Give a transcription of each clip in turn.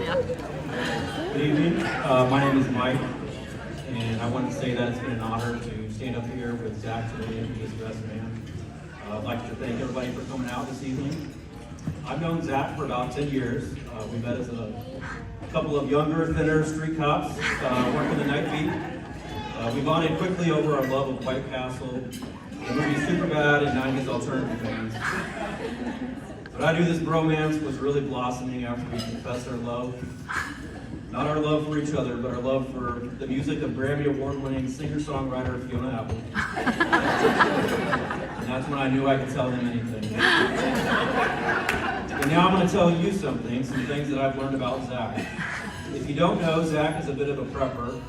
Good evening. My name is Mike, and I want to say that it's been an honor to stand up here with Zach today and his best man. I'd like to thank everybody for coming out this evening. I've known Zach for about 10 years. We met as a couple of younger, thinner street cops working the night beat. We bonded quickly over our love of White Castle, the movie Superbad, and 90s alternative bands. But I knew this bromance was really blossoming after we confessed our love. Not our love for each other, but our love for the music of Grammy Award-winning singer-songwriter Fiona Apple. And that's when I knew I could tell him anything. And now I'm going to tell you some things that I've learned about Zach. If you don't know, Zach is a bit of a prepper,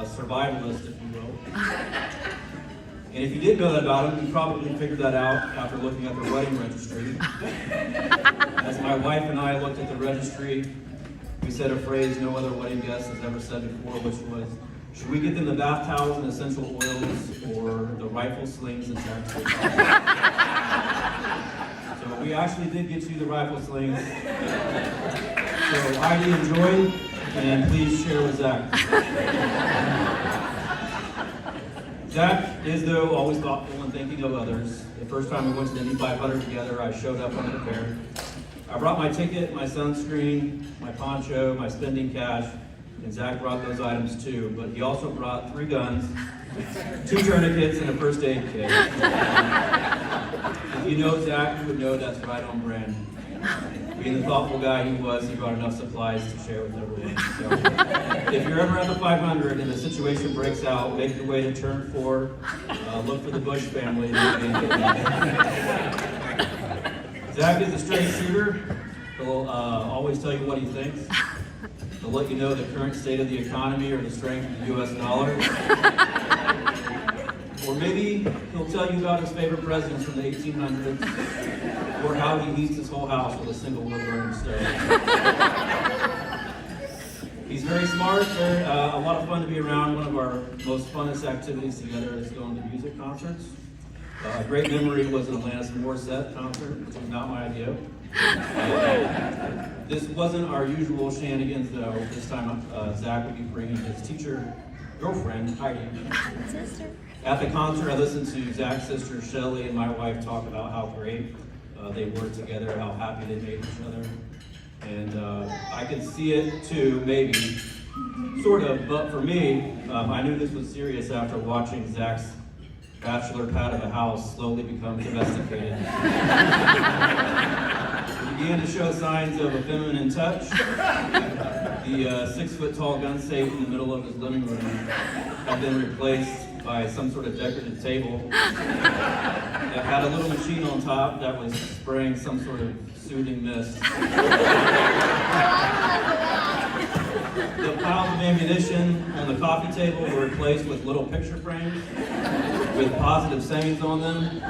survivalist, if you will. And if you didn't know that about him, you probably figured that out after looking at the wedding registry. As my wife and I looked at the registry, we said a phrase no other wedding guest has ever said before, which was, should we get them the bath towels and essential oils, or the rifle slings and tactics? So we actually did get you the rifle slings. So Heidi, enjoy, and please share with Zach. Zach is, though, always thoughtful and thinking of others. The first time we went to the Indy 500 together, I showed up unprepared. I brought my ticket, my sunscreen, my poncho, my spending cash, and Zach brought those items too, but he also brought 3 guns, 2 tourniquets, and a first aid kit. If you know Zach, you would know that's right on brand. Being the thoughtful guy he was, he brought enough supplies to share with everyone. So, if you're ever at the 500 and the situation breaks out, make your way to turn 4, look for the Bush family. Zach is a straight shooter. He'll always tell you what he thinks. He'll let you know the current state of the economy or the strength of the U.S. dollar. Or maybe he'll tell you about his favorite presidents from the 1800s, or how he heats his whole house with a single wood-burning stove. He's very smart. They're a lot of fun to be around. One of our most funnest activities together is going to music concerts. A great memory was an Alanis Morissette concert, which was not my idea. This wasn't our usual shenanigans, though. This time, Zach would be bringing his teacher girlfriend, Heidi. At the concert, I listened to Zach's sister, Shelly, and my wife talk about how great they were together, how happy they made each other. And I could see it, too, maybe, sort of, but for me, I knew this was serious after watching Zach's bachelor pad of a house slowly become domesticated. He began to show signs of a feminine touch. The 6-foot-tall gun safe in the middle of his living room had been replaced by some sort of decorative table that had a little machine on top that was spraying some sort of soothing mist. The piles of ammunition on the coffee table were replaced with little picture frames with positive sayings on them,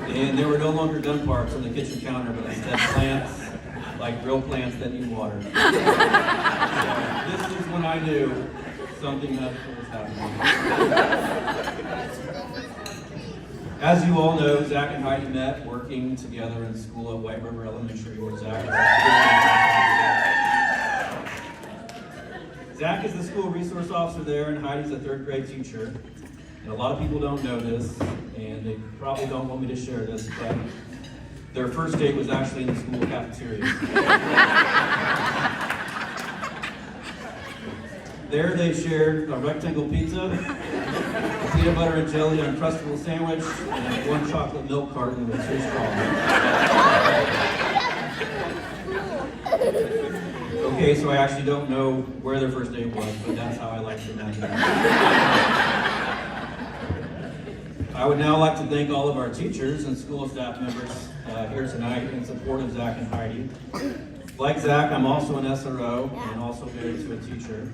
and there were no longer gun parts on the kitchen counter, but instead plants, like real plants that need water. So, this is when I knew something magical was happening. As you all know, Zach and Heidi met working together in school at White River Elementary, where Zach is the school resource officer there, and Heidi's a 3rd grade teacher. And a lot of people don't know this, and they probably don't want me to share this, but their first date was actually in the school cafeteria. There they shared a rectangle pizza, a peanut butter and jelly Uncrustable sandwich, and 1 chocolate milk carton with 2 straws. Okay, so I actually don't know where their first date was, but that's how I like to imagine it. I would now like to thank all of our teachers and school staff members here tonight in support of Zach and Heidi. Like Zach, I'm also an SRO and also married to a teacher.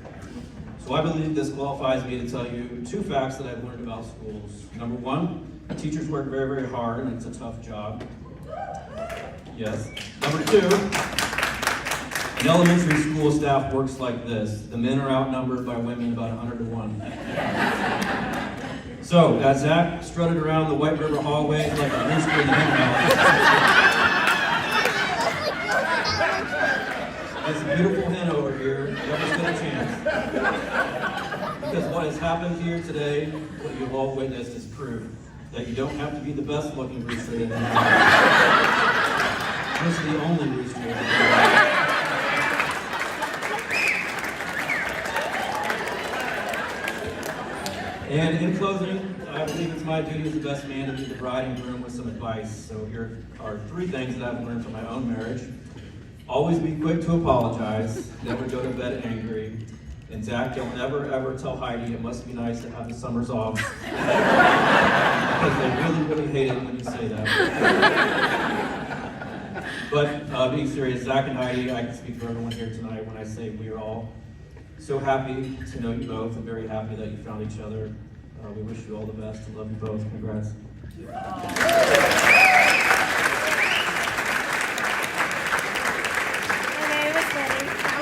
So I believe this qualifies me to tell you 2 facts that I've learned about schools. Number 1, teachers work very, very hard, and it's a tough job. Yes. Number 2, an elementary school staff works like this. The men are outnumbered by women about 100 to 1. So, as Zach strutted around the White River hallways like a rooster in the hen house, this beautiful hen over here never stood a chance. Because what has happened here today, what you've all witnessed, is proof that you don't have to be the best looking rooster in the house. This is the only rooster in the house. And in closing, I believe it's my duty as the best man to leave the bride and groom with some advice. So here are 3 things that I've learned from my own marriage. Always be quick to apologize, never go to bed angry. And Zach, don't ever tell Heidi it must be nice to have the summers off. Because they really hate it when you say that. But being serious, Zach and Heidi, I can speak for everyone here tonight when I say we are all so happy to know you both and very happy that you found each other. We wish you all the best and love you both. Congrats.